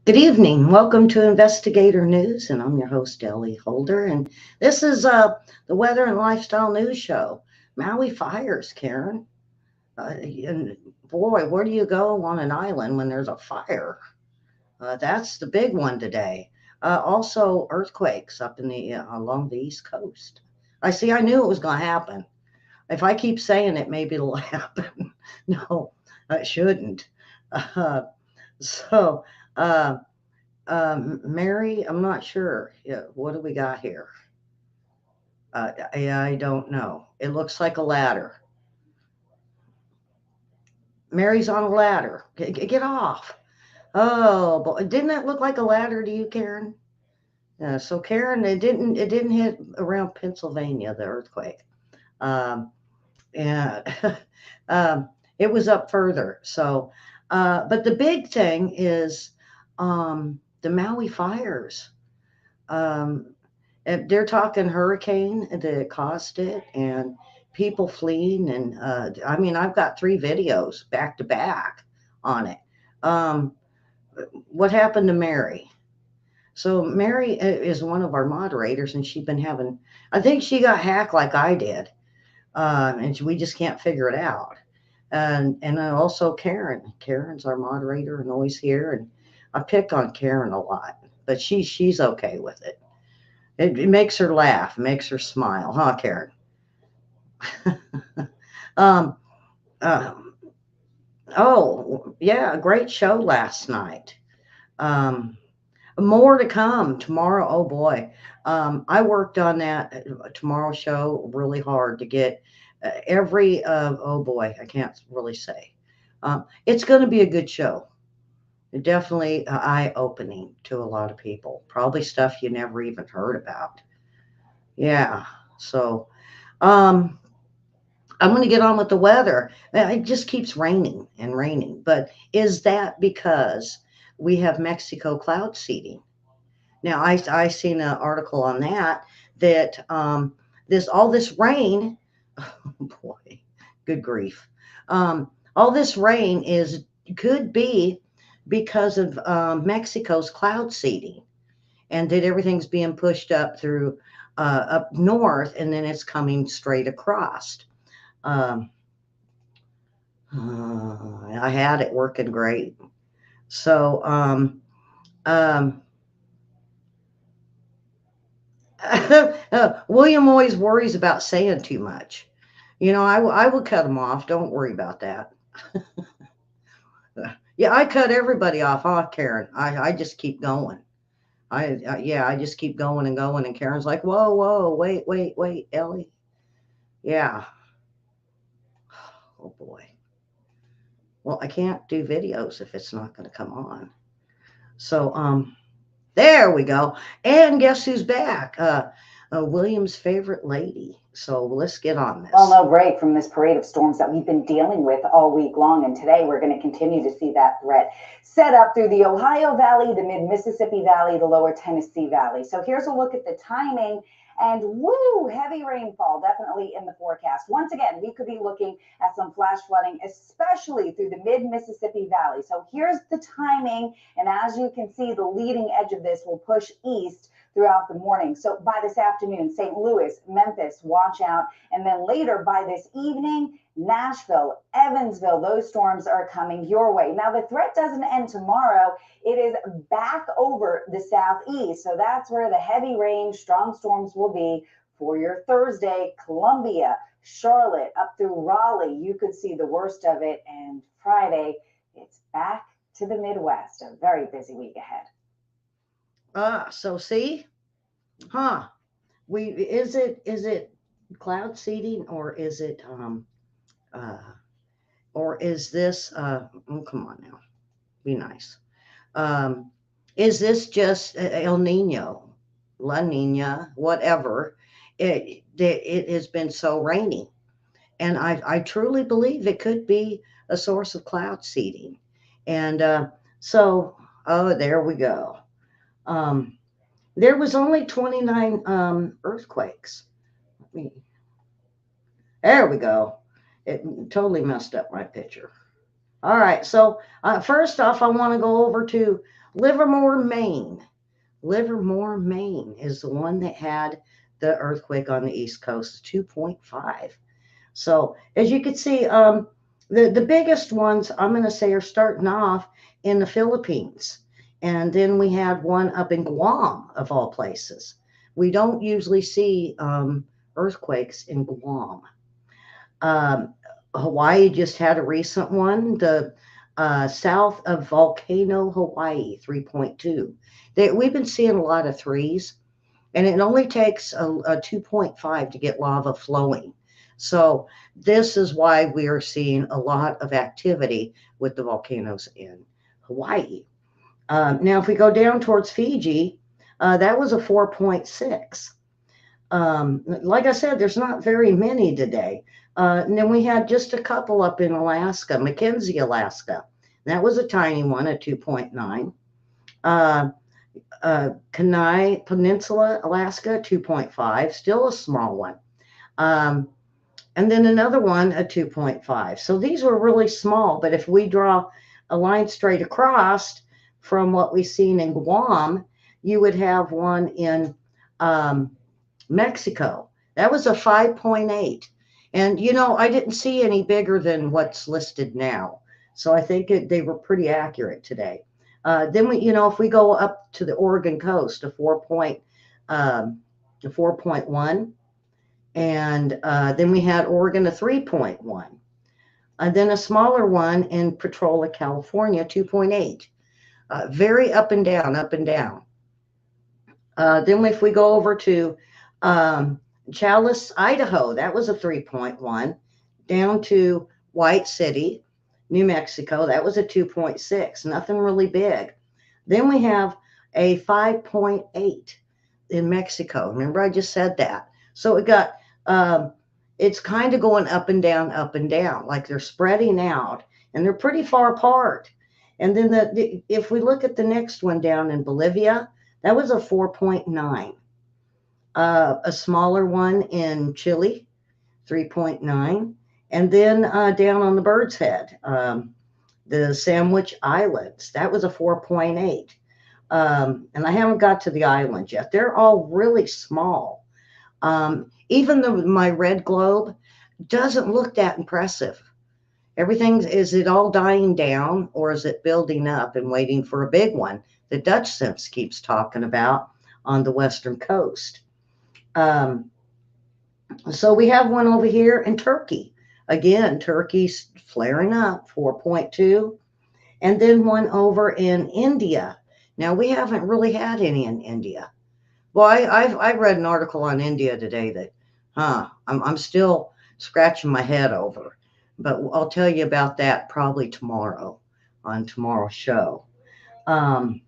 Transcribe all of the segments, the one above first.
Good evening. Welcome to Investigator News, and I'm your host, Ellie Holder. And this is the Weather and Lifestyle News Show. Maui fires, Karen. And boy, where do you go on an island when there's a fire? That's the big one today. Also, earthquakes up in the along the East Coast. I see. I knew it was going to happen. If I keep saying it, maybe it'll happen. No, it shouldn't. Uh, so. Uh, Mary, I'm not sure. Yeah, what do we got here? I don't know. It looks like a ladder. Mary's on a ladder. Get off. Oh, boy. Didn't that look like a ladder to you, Karen? So Karen, it didn't hit around Pennsylvania, the earthquake. Um, and it was up further. So, but the big thing is the Maui fires. Um, they're talking hurricane that caused it and people fleeing. And I mean, I've got three videos back to back on it. Um, what happened to Mary? So, Mary is one of our moderators, and she's been having, I think she got hacked like I did. And we just can't figure it out. And also Karen. Karen's our moderator and always here. And I pick on Karen a lot, but she's okay with it. It makes her laugh, makes her smile, huh, Karen? um, um, oh, yeah, a great show last night. Um, More to come tomorrow. Oh boy, I worked on that tomorrow show really hard to get every. Oh boy, I can't really say. It's going to be a good show. Definitely eye opening to a lot of people. Probably stuff you never even heard about. Yeah. So. Um, I'm going to get on with the weather. It just keeps raining and raining. But is that because we have Mexico cloud seeding? Now, I seen an article on that this all this rain, oh boy, good grief, all this rain is could be because of Mexico's cloud seeding, and that everything's being pushed up through up north, and then it's coming straight across. Um, I had it working great. So, um, William always worries about saying too much. I will cut him off. Don't worry about that. Yeah, I cut everybody off, huh, Karen? I just keep going. Yeah, I just keep going and going. And Karen's like, whoa, whoa, wait, wait, wait, Ellie. Yeah. Oh boy. Well, I can't do videos if it's not going to come on. So, there we go. And guess who's back? William's favorite lady. So let's get on Well, this. no break from this parade of storms that we've been dealing with all week long. And today we're going to continue to see that threat set up through the Ohio Valley, the mid Mississippi Valley, the lower Tennessee Valley. So here's a look at the timing. And woo, heavy rainfall definitely in the forecast. Once again, we could be looking at some flash flooding, especially through the mid Mississippi Valley. So here's the timing. And as you can see, the leading edge of this will push east throughout the morning. So by this afternoon, St. Louis, Memphis, watch out. And then later by this evening, Nashville, Evansville, those storms are coming your way. Now, the threat doesn't end tomorrow. It is back over the southeast. So that's where the heavy rain, strong storms will be for your Thursday. Columbia, Charlotte, up through Raleigh, you could see the worst of it. And Friday, it's back to the Midwest. A very busy week ahead. So see, huh? Is it cloud seeding uh or is this oh, come on now, be nice. Um, is this just El Nino, La Nina, whatever? It has been so rainy, and I truly believe it could be a source of cloud seeding. And so, oh, there we go. Um, there was only 29 earthquakes. Let me, there we go. It totally messed up my picture. All right. So first off, I want to go over to Livermore, Maine. Livermore, Maine is the one that had the earthquake on the East Coast, 2.5. So as you can see, the biggest ones I'm going to say are starting off in the Philippines, and then we had one up in Guam of all places. We don't usually see earthquakes in Guam. Um, Hawaii just had a recent one. The south of Volcano, Hawaii, 3.2. We've been seeing a lot of threes, and it only takes a 2.5 to get lava flowing. So this is why we are seeing a lot of activity with the volcanoes in Hawaii. Now, if we go down towards Fiji, that was a 4.6. Like I said, there's not very many today. And then we had just a couple up in Alaska, McKenzie, Alaska. That was a tiny one, a 2.9. Uh, Kenai Peninsula, Alaska, 2.5, still a small one. Um, and then another one, a 2.5. So these were really small, but if we draw a line straight across from what we've seen in Guam, you would have one in um, Mexico. That was a 5.8. And, I didn't see any bigger than what's listed now. So I think they were pretty accurate today. Then if we go up to the Oregon coast, a 4.1, and then we had Oregon a 3.1, and then a smaller one in Petrola, California, 2.8. Very up and down, up and down. Then if we go over to Chalice, Idaho, that was a 3.1, down to White City, New Mexico, that was a 2.6, nothing really big. Then we have a 5.8 in Mexico. Remember, I just said that. So it's kind of going up and down, like they're spreading out, and they're pretty far apart. And then if we look at the next one down in Bolivia, that was a 4.9. A smaller one in Chile, 3.9. And then down on the Bird's Head, the Sandwich Islands, that was a 4.8. And I haven't got to the islands yet. They're all really small. Even my red globe doesn't look that impressive. Is it all dying down, or is it building up and waiting for a big one that Dutch Sense keeps talking about on the western coast? So we have one over here in Turkey. Again, Turkey's flaring up, 4.2. And then one over in India. Now, we haven't really had any in India. Well, I read an article on India today that, I'm still scratching my head over. But I'll tell you about that probably tomorrow on tomorrow's show. Um,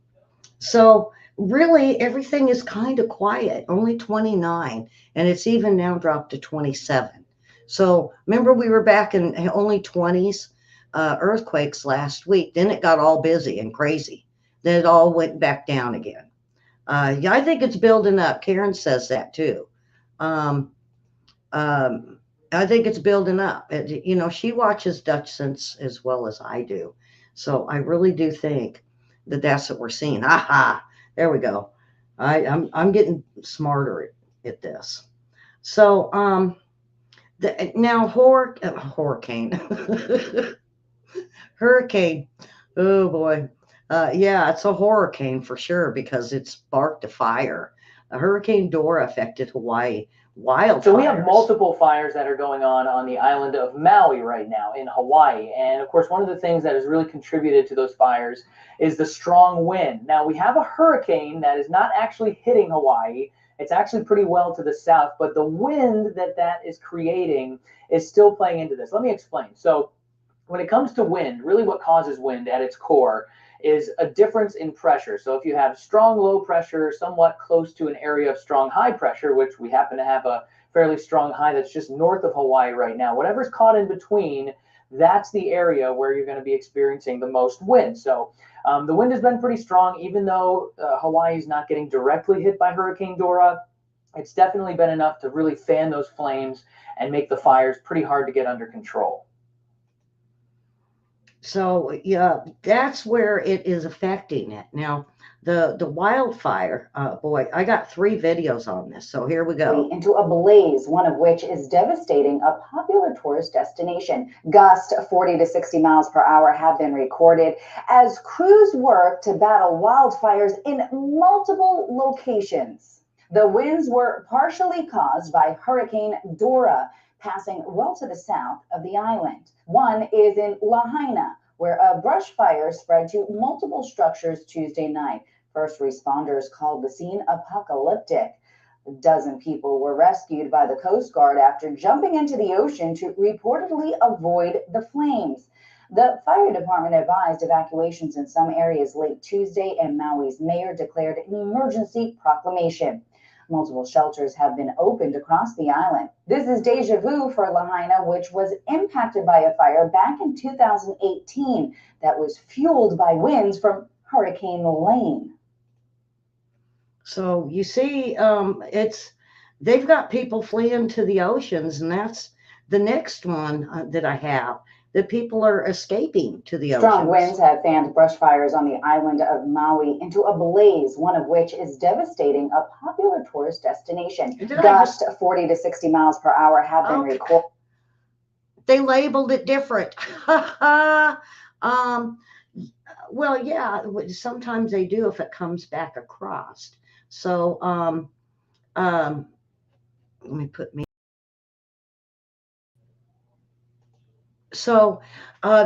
so really, everything is kind of quiet, only 29, and it's even now dropped to 27. So remember, we were back in only 20s earthquakes last week. Then it got all busy and crazy. Then it all went back down again. Yeah, I think it's building up. Karen says that too. Um, um, I think it's building up. She watches Dutch Sense as well as I do. So I really do think that that's what we're seeing. Aha, there we go. I'm getting smarter at this. So now hurricane, hurricane. Oh boy, yeah, it's a hurricane for sure because it sparked a fire. A Hurricane Dora affected Hawaii. Wildfires. So we have multiple fires that are going on the island of Maui right now in Hawaii. And of course, one of the things that has really contributed to those fires is the strong wind. Now we have a hurricane that is not actually hitting Hawaii. It's actually pretty well to the south, but the wind that is creating is still playing into this. Let me explain. So when it comes to wind, really what causes wind at its core is a difference in pressure. So if you have strong low pressure somewhat close to an area of strong high pressure, which we happen to have a fairly strong high that's just north of Hawaii right now, whatever's caught in between, that's the area where you're going to be experiencing the most wind. So the wind has been pretty strong, even though Hawaii is not getting directly hit by Hurricane Dora. It's definitely been enough to really fan those flames and make the fires pretty hard to get under control. So yeah, that's where it is affecting it. Now, the wildfire, boy, I got three videos on this. So here we go. Into a blaze, one of which is devastating a popular tourist destination. Gusts 40 to 60 miles per hour have been recorded as crews work to battle wildfires in multiple locations. The winds were partially caused by Hurricane Dora, passing well to the south of the island. One is in Lahaina, where a brush fire spread to multiple structures Tuesday night. First responders called the scene apocalyptic. A dozen people were rescued by the Coast Guard after jumping into the ocean to reportedly avoid the flames. The fire department advised evacuations in some areas late Tuesday, and Maui's mayor declared an emergency proclamation. Multiple shelters have been opened across the island. This is deja vu for Lahaina, which was impacted by a fire back in 2018 that was fueled by winds from Hurricane Lane. So you see, it's they've got people fleeing to the oceans, and that's the next one that I have. That people are escaping to the Strong winds oceans. have fanned brush fires on the island of Maui into a blaze, one of which is devastating a popular tourist destination. Did I Gusts just? 40 to 60 miles per hour have been Okay, recorded. they labeled it different. um, well, yeah, sometimes they do if it comes back across. So, um, let me put me. So,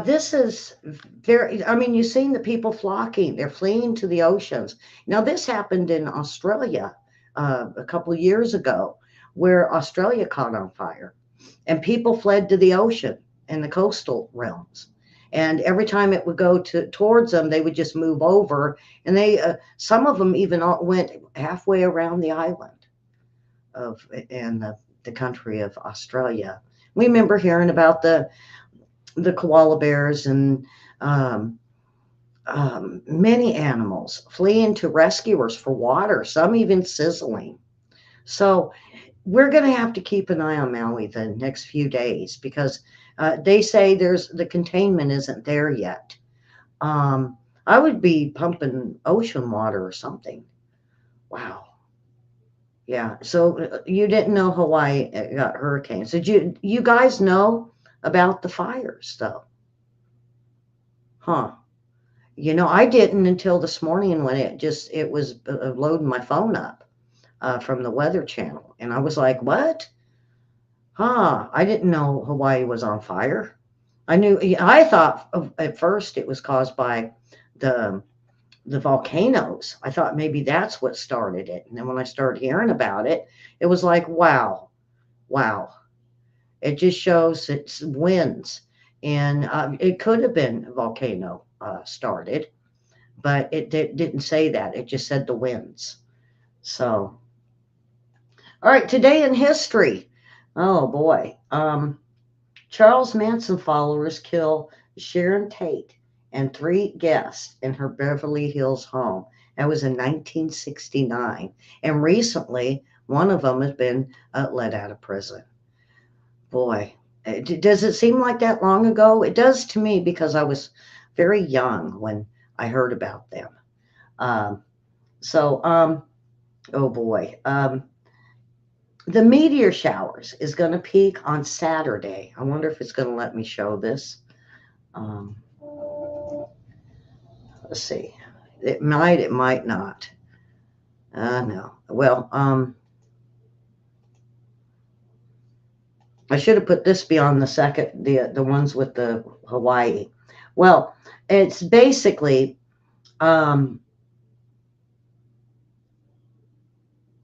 this is very, I mean, you've seen the people flocking, they're fleeing to the oceans. Now, this happened in Australia a couple of years ago, where Australia caught on fire and people fled to the ocean and the coastal realms. And every time it would go towards them, they would just move over, and some of them even went halfway around the island of in the country of Australia. We remember hearing about the koala bears and um, many animals fleeing to rescuers for water, some even sizzling. So we're going to have to keep an eye on Maui the next few days because they say there's the containment isn't there yet. Um, I would be pumping ocean water or something. Wow. Yeah. So you didn't know Hawaii got hurricanes. Did you guys know about the fires though? Huh. I didn't until this morning when it was loading my phone up from the Weather Channel, and I was like, "What? Huh? I didn't know Hawaii was on fire. I thought at first it was caused by the the volcanoes. I thought maybe that's what started it, and then when I started hearing about it, it was like, wow, wow. It just shows its winds, and it could have been a volcano started, but didn't say that. It just said the winds. So, all right, today in history. Oh boy. Charles Manson followers kill Sharon Tate and three guests in her Beverly Hills home. That was in 1969. And recently, one of them has been let out of prison. Boy, does it seem like that long ago? It does to me because I was very young when I heard about them. Um, so, oh boy. The meteor showers is going to peak on Saturday. I wonder if it's going to let me show this. Um, let's see. It might not. No. Well, I should have put this beyond the second, the ones with the Hawaii. Well, it's basically um,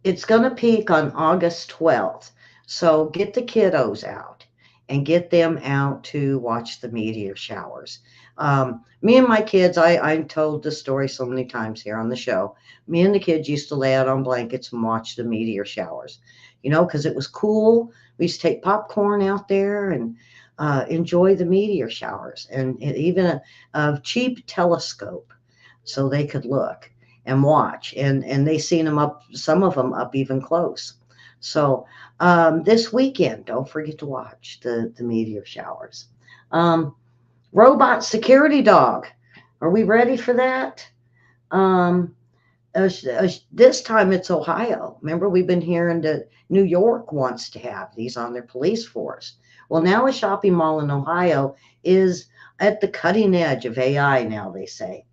it's going to peak on August 12th. So get the kiddos out and get them out to watch the meteor showers. Me and my kids, I told the story so many times here on the show. Me and the kids used to lay out on blankets and watch the meteor showers, because it was cool. We used to take popcorn out there and enjoy the meteor showers, and even a cheap telescope so they could look and watch, and they seen them up, some of them up even close. So this weekend, don't forget to watch the meteor showers. um, Robot security dog. Are we ready for that? Um, this time it's Ohio. Remember, we've been hearing that New York wants to have these on their police force. Well, now a shopping mall in Ohio is at the cutting edge of AI now, they say.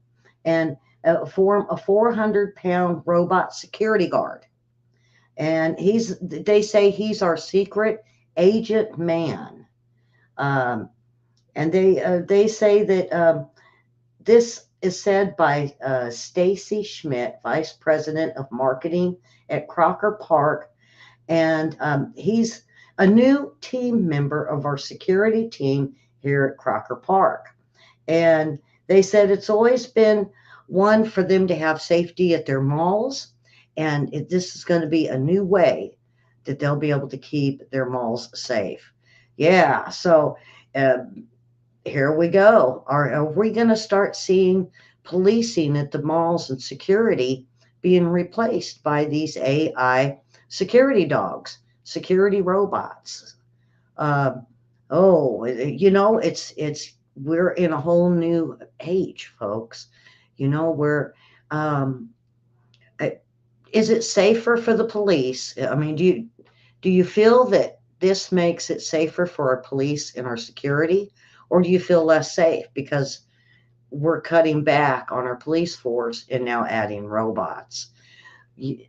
And form a 400-pound robot security guard. And they say he's our secret agent man. Um, and they say that this is said by Stacy Schmidt, Vice President of Marketing at Crocker Park, and he's a new team member of our security team here at Crocker Park. And they said it's always been one for them to have safety at their malls, and this is going to be a new way that they'll be able to keep their malls safe. Yeah, so uh, here we go. Are we going to start seeing policing at the malls and security being replaced by these AI security dogs, security robots? Uh, it's we're in a whole new age, folks. We're um, uh, is it safer for the police? I mean, do you feel that this makes it safer for our police and our security, or do you feel less safe because we're cutting back on our police force and now adding robots? You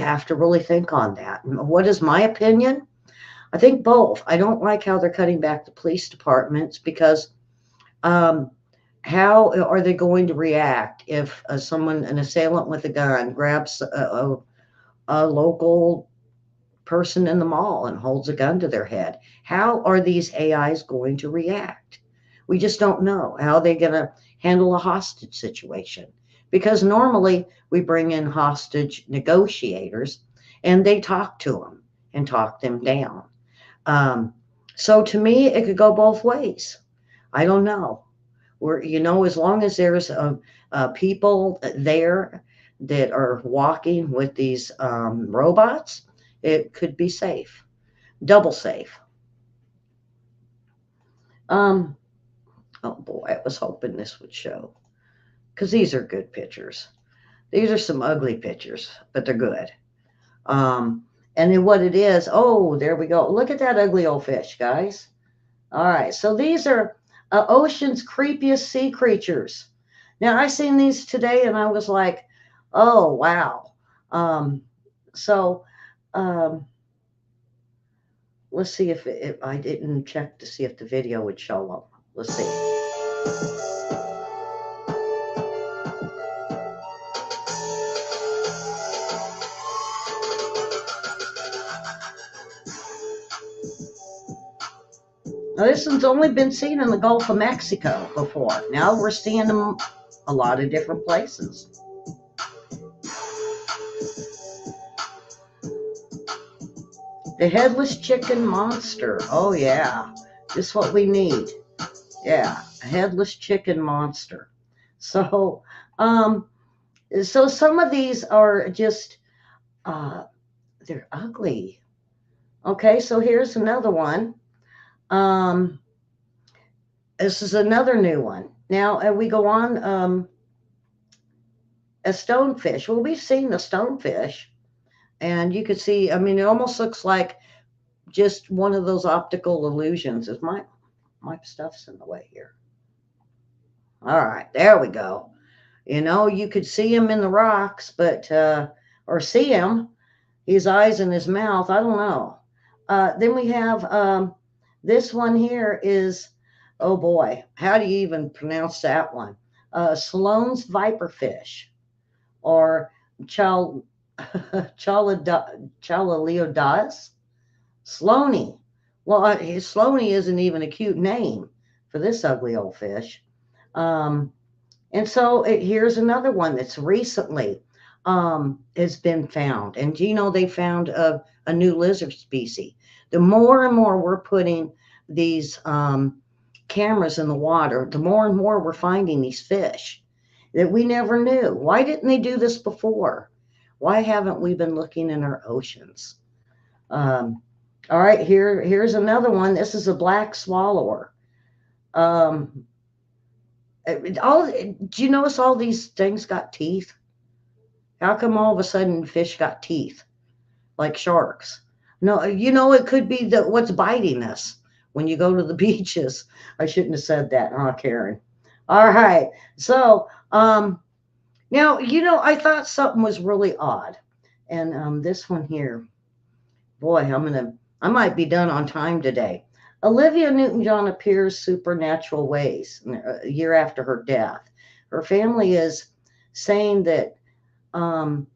have to really think on that. What is my opinion? I think both. I don't like how they're cutting back the police departments because um, how are they going to react if an assailant with a gun, grabs a local person in the mall and holds a gun to their head? How are these AIs going to react? We just don't know how they're going to handle a hostage situation. Because normally we bring in hostage negotiators and they talk to them and talk them down. Um, so to me, it could go both ways. I don't know. As long as there's people there that are walking with these robots, it could be safe, double safe. Um, oh boy, I was hoping this would show because these are good pictures. These are some ugly pictures, but they're good. Um, and then what it is, oh, there we go. Look at that ugly old fish, guys. All right, so these are ocean's creepiest sea creatures. Now, I seen these today and I was like, oh, wow. Um, so um, let's see if I didn't check to see if the video would show them. Let's see. Now, this one's only been seen in the Gulf of Mexico before. Now we're seeing them a lot of different places. The headless chicken monster. Oh, yeah. This is what we need. Yeah, a headless chicken monster. So, um, so some of these are just, uh, they're ugly. Okay, so here's another one. Um, this is another new one. Now, we go on a stonefish. Well, we've seen the stonefish, and you can see, I mean, it almost looks like just one of those optical illusions. Is my stuff's in the way here? All right, there we go. You could see him in the rocks, but or see him, his eyes and his mouth. I don't know. Then we have this one here is, oh boy, how do you even pronounce that one? Sloan's viperfish or chal Chalaleodas Sloaney. Well, Sloaney isn't even a cute name for this ugly old fish. Um, and so here's another one that's recently has been found. And they found a new lizard species. The more and more we're putting these cameras in the water, the more and more we're finding these fish that we never knew. Why didn't they do this before? Why haven't we been looking in our oceans? Um, all right, here's another one. This is a black swallower. Um, All do you notice all these things got teeth? How come all of a sudden fish got teeth like sharks? No, it could be that what's biting us when you go to the beaches. I shouldn't have said that, huh, Karen? All right. So, now, I thought something was really odd. And this one here, boy, I might be done on time today. Olivia Newton-John appears supernatural ways a year after her death. Her family is saying um,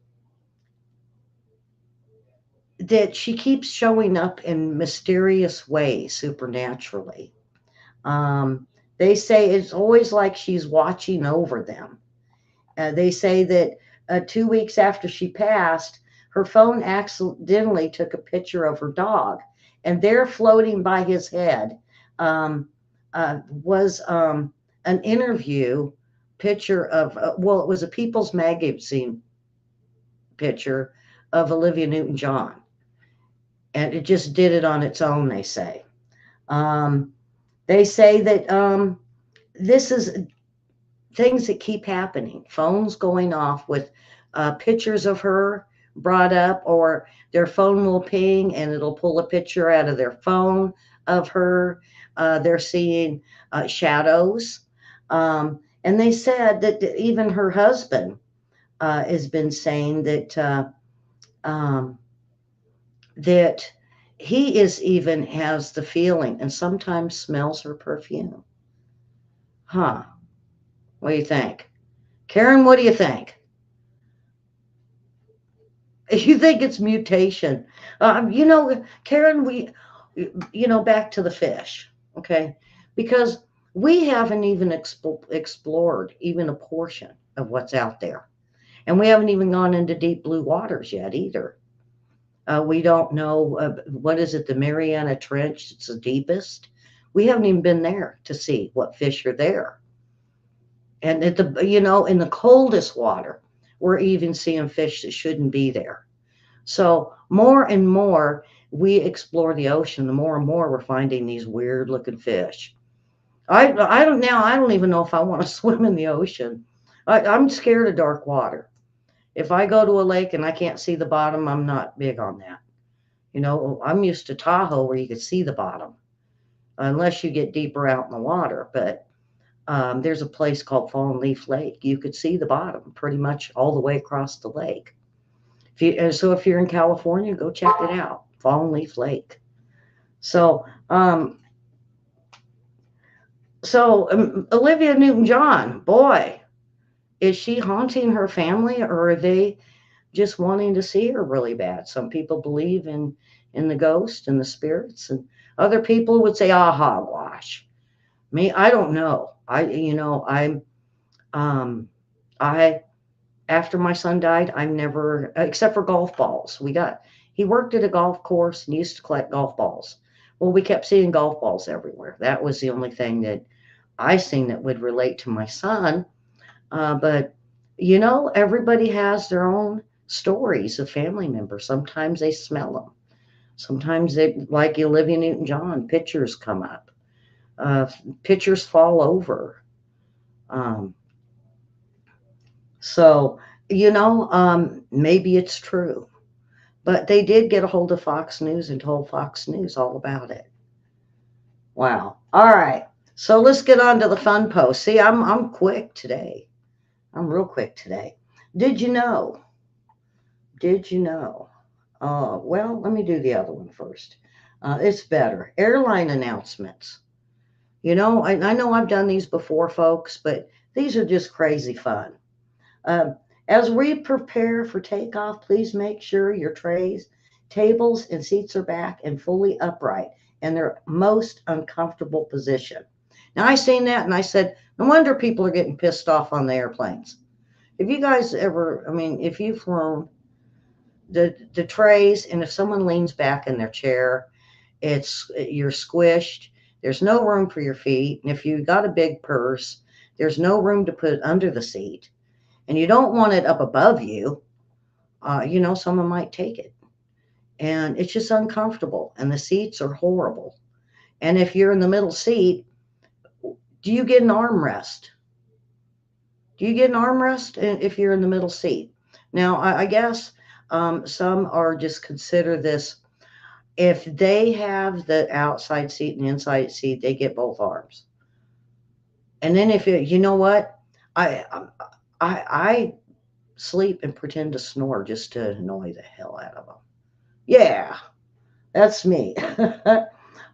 that she keeps showing up in mysterious ways supernaturally. Um, they say it's always like she's watching over them. They say that 2 weeks after she passed, her phone accidentally took a picture of her dog, and there, floating by his head, was an interview picture of, well, it was a People's Magazine picture of Olivia Newton John, and it just did it on its own, they say. Um, they say that this is things that keep happening. Phones going off with pictures of her brought up, or their phone will ping and it'll pull a picture out of their phone of her. They're seeing shadows. And they said that even her husband has been saying um, that he is even has the feeling and sometimes smells her perfume. Huh. What do you think? Karen, what do you think? You think it's mutation? Karen, back to the fish, okay? Because we haven't even explored even a portion of what's out there. And we haven't even gone into deep blue waters yet either. We don't know, what is it, the Mariana Trench? It's the deepest. We haven't even been there to see what fish are there. And in the coldest water, we're even seeing fish that shouldn't be there. So more and more we explore the ocean, the more and more we're finding these weird looking fish. I don't even know if I want to swim in the ocean. I'm scared of dark water. If I go to a lake and I can't see the bottom, I'm not big on that. I'm used to Tahoe where you could see the bottom, unless you get deeper out in the water. But there's a place called Fallen Leaf Lake. You could see the bottom pretty much all the way across the lake. If you're in California, go check it out, Fallen Leaf Lake. So, Olivia Newton-John, boy, is she haunting her family, or are they just wanting to see her really bad? Some people believe in the ghost and the spirits, and other people would say, "Ah, hogwash." Me, I don't know. Um, I after my son died, I've never, except for golf balls. He worked at a golf course and used to collect golf balls. Well, we kept seeing golf balls everywhere. That was the only thing that I seen that would relate to my son. But, everybody has their own stories of family members. Sometimes they smell them. Sometimes they, like Olivia Newton-John, pictures come up. Uh, Pictures fall over. Um, So, maybe it's true. But they did get a hold of Fox News and told Fox News all about it. Wow. All right. So let's get on to the fun post. See, I'm quick today. I'm real quick today. Did you know? Did you know? Well, let me do the other one first. It's better. Airline announcements. I know I've done these before, folks, but these are just crazy fun. Um, as we prepare for takeoff, please make sure your trays, tables, and seats are back and fully upright in their most uncomfortable position. Now, I seen that and I said, no wonder people are getting pissed off on the airplanes. If you guys ever, if you've flown, the trays, and if someone leans back in their chair, you're squished. There's no room for your feet. And if you got a big purse, there's no room to put it under the seat, and you don't want it up above you, someone might take it. And it's just uncomfortable. And the seats are horrible. And if you're in the middle seat, do you get an armrest? Do you get an armrest if you're in the middle seat? Now, I guess some are just consider this if they have the outside seat and the inside seat, they get both arms. And then if you know what, I I sleep and pretend to snore just to annoy the hell out of them. Yeah, that's me.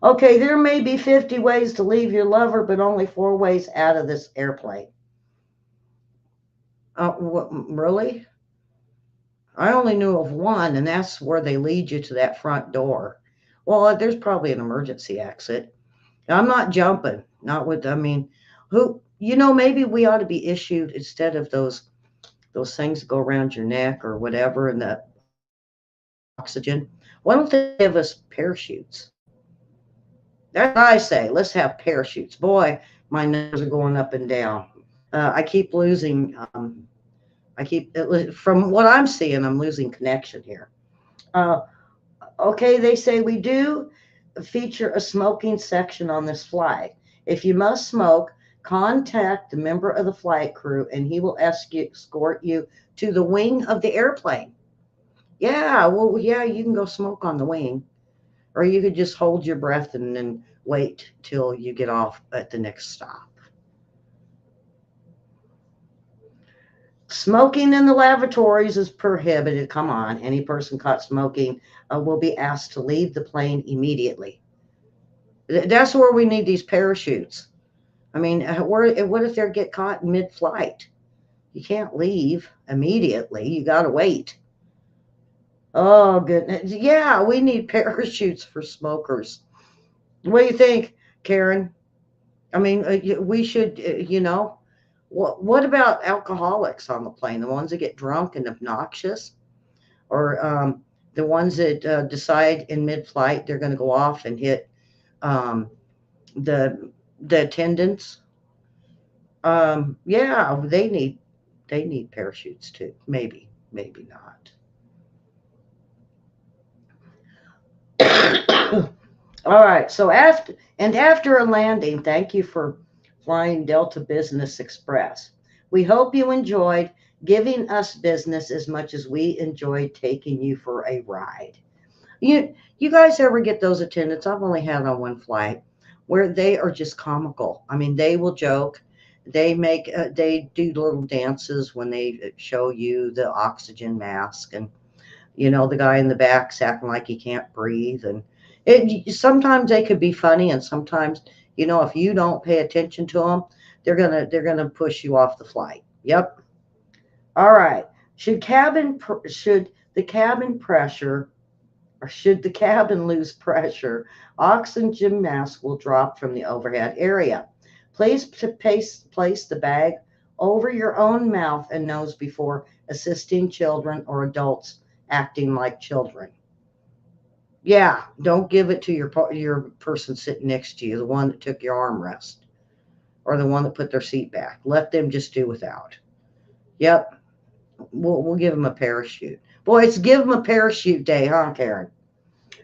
Okay, there may be 50 ways to leave your lover, but only 4 ways out of this airplane. Really? I only knew of one, and that's where they lead you to that front door. Well, there's probably an emergency exit. I'm not jumping. Not with. I mean, who? Maybe we ought to be issued instead of those things that go around your neck or whatever, and the oxygen. Why don't they give us parachutes? That's what I say. Let's have parachutes. Boy, my numbers are going up and down. I keep losing. From what I'm seeing, I'm losing connection here. Uh, okay, they say we do feature a smoking section on this flight. If you must smoke, contact the member of the flight crew and he will escort you to the wing of the airplane. Yeah, well, yeah, you can go smoke on the wing, or you could just hold your breath and then wait till you get off at the next stop. Smoking in the lavatories is prohibited. Come on, any person caught smoking will be asked to leave the plane immediately. That's where we need these parachutes. I mean, what if they get caught mid-flight? You can't leave immediately. You got to wait. Oh, goodness. Yeah, we need parachutes for smokers. What do you think, Karen? I mean, we should, what about alcoholics on the plane? The ones that get drunk and obnoxious? Or the ones that decide in mid-flight they're going to go off and hit um, the attendants? Yeah, they need parachutes too. Maybe, maybe not. All right. So after a landing, thank you for flying Delta Business Express. We hope you enjoyed giving us business as much as we enjoyed taking you for a ride. You guys ever get those attendants? I've only had on one flight where they are just comical. I mean, they will joke. They do little dances when they show you the oxygen mask, and the guy in the back's acting like he can't breathe. And sometimes they could be funny, and sometimes, if you don't pay attention to them, they're gonna push you off the flight. Yep. All right. Should the cabin pressure or should the cabin lose pressure, oxygen mask will drop from the overhead area. Place the bag over your own mouth and nose before assisting children or adults acting like children. Yeah, don't give it to your person sitting next to you, the one that took your armrest or the one that put their seat back. Let them just do without. Yep, we'll give them a parachute. Boy, it's give them a parachute day, huh, Karen?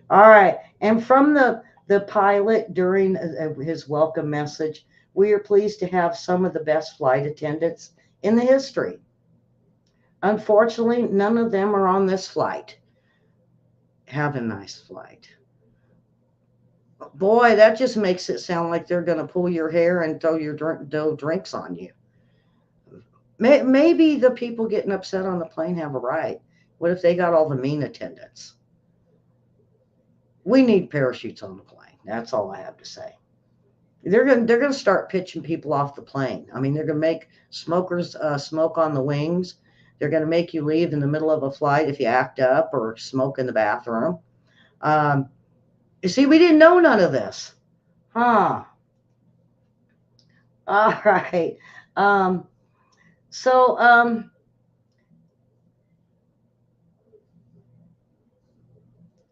All right. And from the pilot during his welcome message, we are pleased to have some of the best flight attendants in the history. Unfortunately, none of them are on this flight. Have a nice flight. Boy, that just makes it sound like they're going to pull your hair and throw drinks on you. Maybe the people getting upset on the plane have a right. What if they got all the mean attendants? We need parachutes on the plane. That's all I have to say. They're gonna start pitching people off the plane. I mean, they're gonna make smokers smoke on the wings. They're gonna make you leave in the middle of a flight if you act up or smoke in the bathroom. Um, you see, we didn't know none of this, huh? All right. Um, so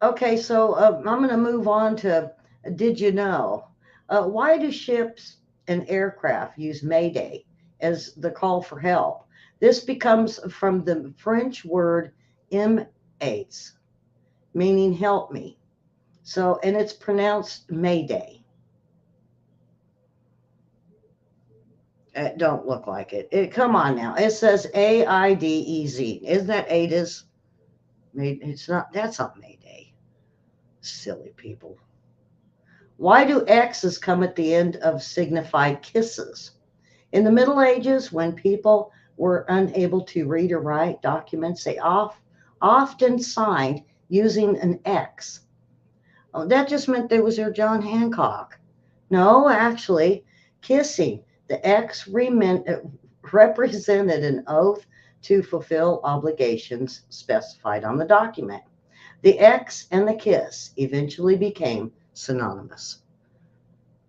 okay. So I'm gonna move on to. Did you know? Why do ships and aircraft use Mayday as the call for help? This becomes from the French word M8, meaning help me. So, and it's pronounced Mayday. It don't look like it. Come on now. It says AIDS. Isn't that AIDS? It's not. That's not Mayday. Silly people. Why do X's come at the end of signify kisses? In the Middle Ages, when people were unable to read or write documents, they often signed using an X. Oh, that just meant there was your John Hancock. No, actually, kissing. The X represented an oath to fulfill obligations specified on the document. The X and the kiss eventually became synonymous.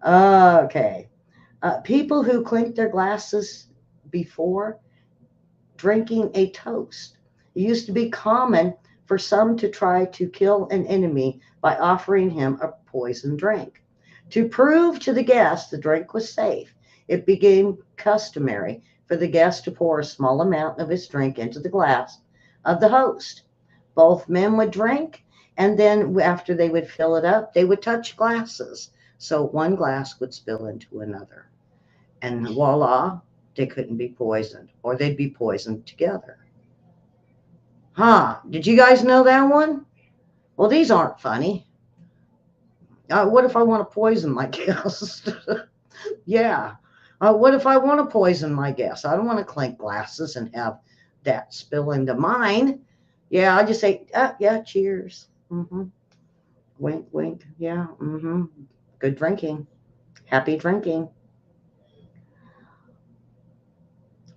Okay. People who clink their glasses before drinking a toast. It used to be common for some to try to kill an enemy by offering him a poison drink. To prove to the guest the drink was safe, it became customary for the guest to pour a small amount of his drink into the glass of the host. Both men would drink, and then after they would fill it up, they would touch glasses. So one glass would spill into another. And voila, they couldn't be poisoned, or they'd be poisoned together. Huh? Did you guys know that one? Well, these aren't funny. What if I want to poison my guest? Yeah. What if I want to poison my guest? I don't want to clink glasses and have that spill into mine. Yeah, I just say, yeah, cheers. Wink, wink. Yeah. Good drinking. Happy drinking.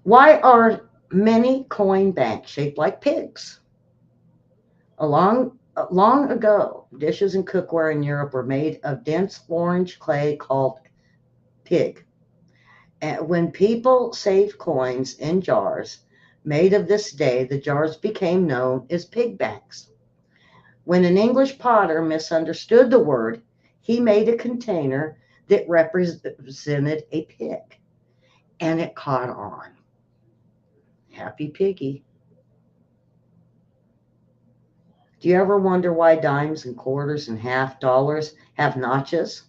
Why are many coin banks shaped like pigs? Long ago, dishes and cookware in Europe were made of dense orange clay called pig. And when people saved coins in jars made of this day, the jars became known as pig banks. When an English potter misunderstood the word, he made a container that represented a pig, and it caught on. Happy piggy. Do you ever wonder why dimes and quarters and half dollars have notches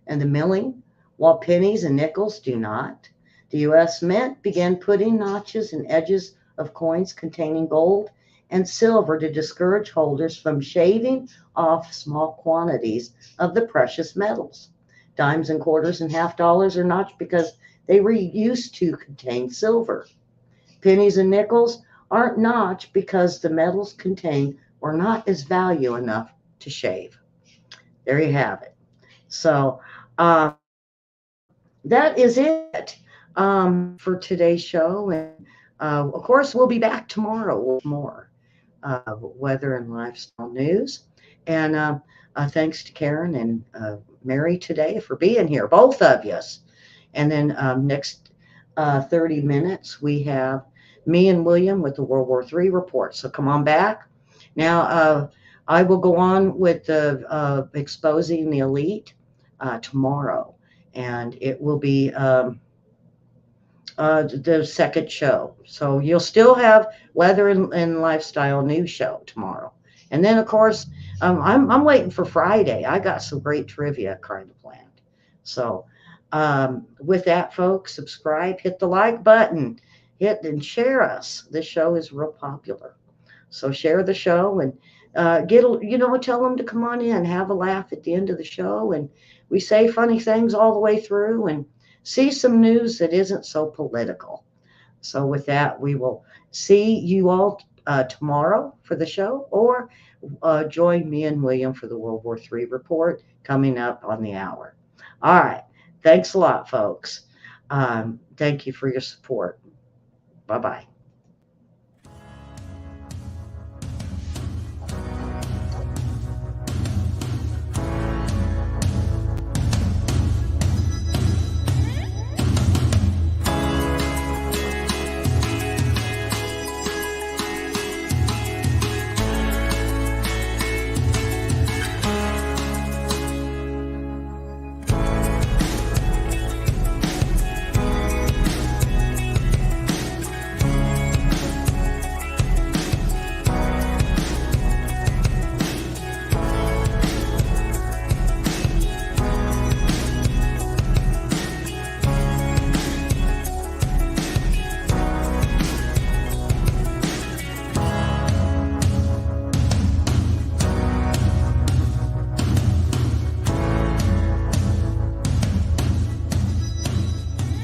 and the milling, while pennies and nickels do not? The U.S. Mint began putting notches in edges of coins containing gold and silver to discourage holders from shaving off small quantities of the precious metals. Dimes and quarters and half dollars are notched because they were used to contain silver. Pennies and nickels aren't notched because the metals contained were not as value enough to shave. There you have it. So that is it for today's show. And of course, we'll be back tomorrow with more weather and lifestyle news. And thanks to Karen and Mary today for being here, both of you. And then next 30 minutes, we have me and William with the World War III report. So come on back. Now, I will go on with the exposing the elite tomorrow, and it will be the second show. So you'll still have weather and lifestyle news show tomorrow. And then, of course, I'm waiting for Friday. I got some great trivia kind of planned. So with that, folks, subscribe, hit the like button, hit and share us. This show is real popular. So share the show and tell them to come on in, have a laugh at the end of the show. And we say funny things all the way through and see some news that isn't so political. So with that, we will see you all tomorrow for the show, or join me and William for the World War III report coming up on the hour. All right. Thanks a lot, folks. Thank you for your support. Bye-bye.